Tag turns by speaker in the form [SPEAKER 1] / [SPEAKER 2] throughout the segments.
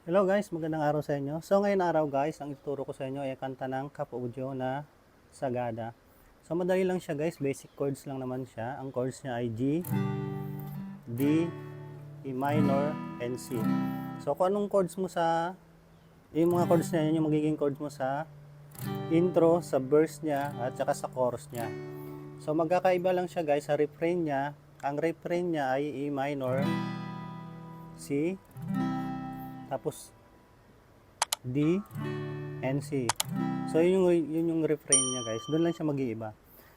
[SPEAKER 1] Hello guys, magandang araw sa inyo. So ngayon araw guys, ang ituturo ko sa inyo ay kanta ng Cap Audio na Sagada. So madali lang siya guys, basic chords lang naman siya. Ang chords niya ay G, D, E minor, and C. So kung anong chords mo yung mga chords niya, yun yung magiging chords mo sa intro, sa verse niya, at saka sa chorus niya. So magkakaiba lang siya guys sa refrain niya. Ang refrain niya ay E minor, C, tapos D and C. So yun yung refrain niya guys. Doon lang siya mag-iiba.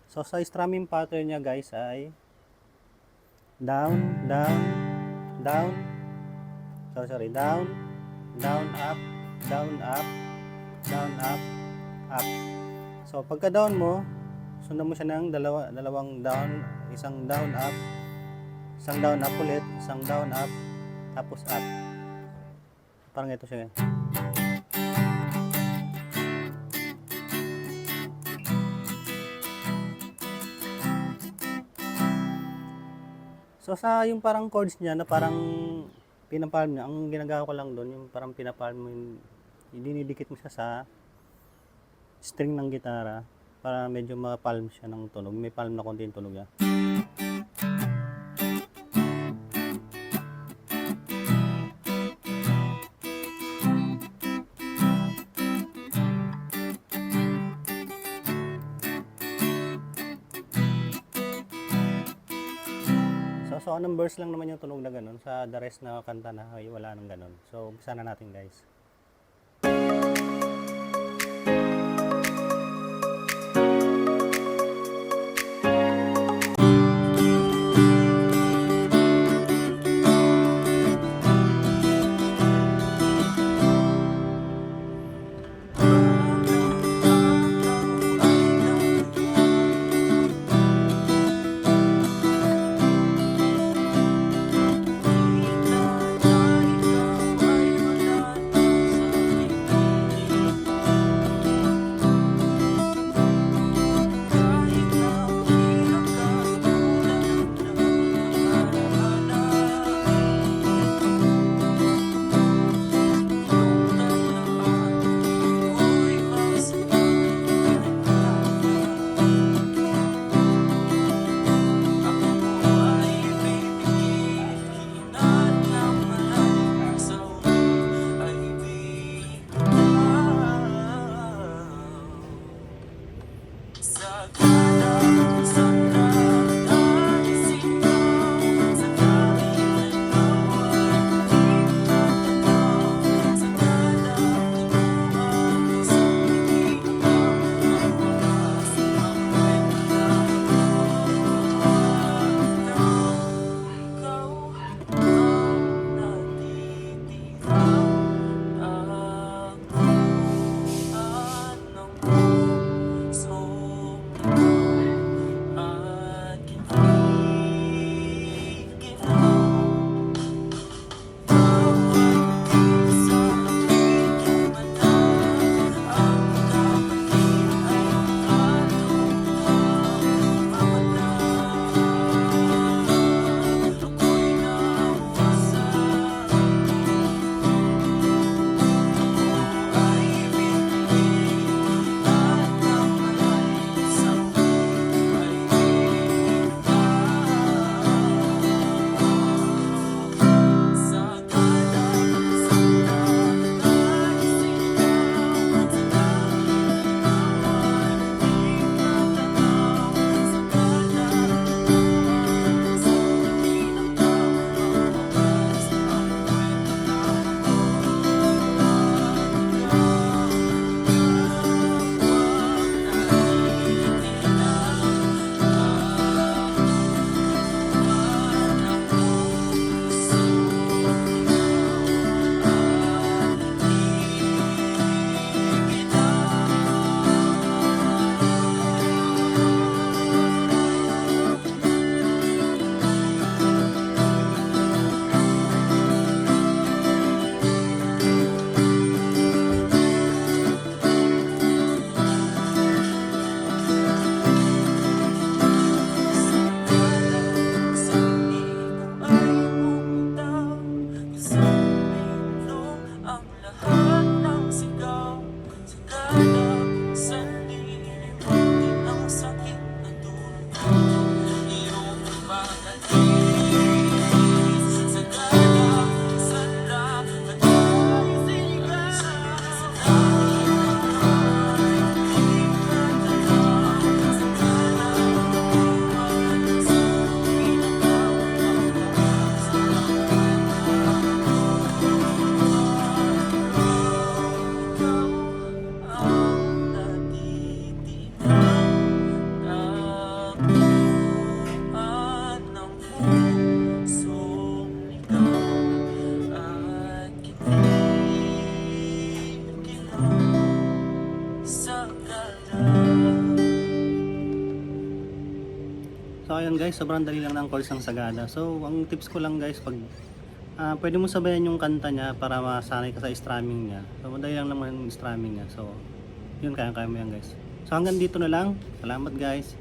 [SPEAKER 1] So sa strumming pattern niya guys ay down, down, down. Sorry, down, down, up, down, up, down, up, up. So pagka down mo, sundan mo siya ng dalawang down, isang down up ulit, isang down up, tapos up. Parang ito siya. So sa yung parang chords niya na parang pinapalm niya, ang ginagawa ko lang doon, yung parang pinapalm mo, dinidikit mo siya sa string ng gitara para medyo ma-palm siya ng tunog. May palm na konti yung tunog niya. So anong verse lang naman yung tunog na ganun. Sa the rest na kanta na ay wala nang ganun. So umpisa na natin guys. ayun guys, sobrang dali lang ng chords ng Sagada. So ang tips ko lang guys, pag pwede mo sabayan yung kanta niya para masanay ka sa strumming niya. So madali lang naman yung strumming niya. So yun, kaya mo yan guys. So hanggang dito na lang. Salamat guys.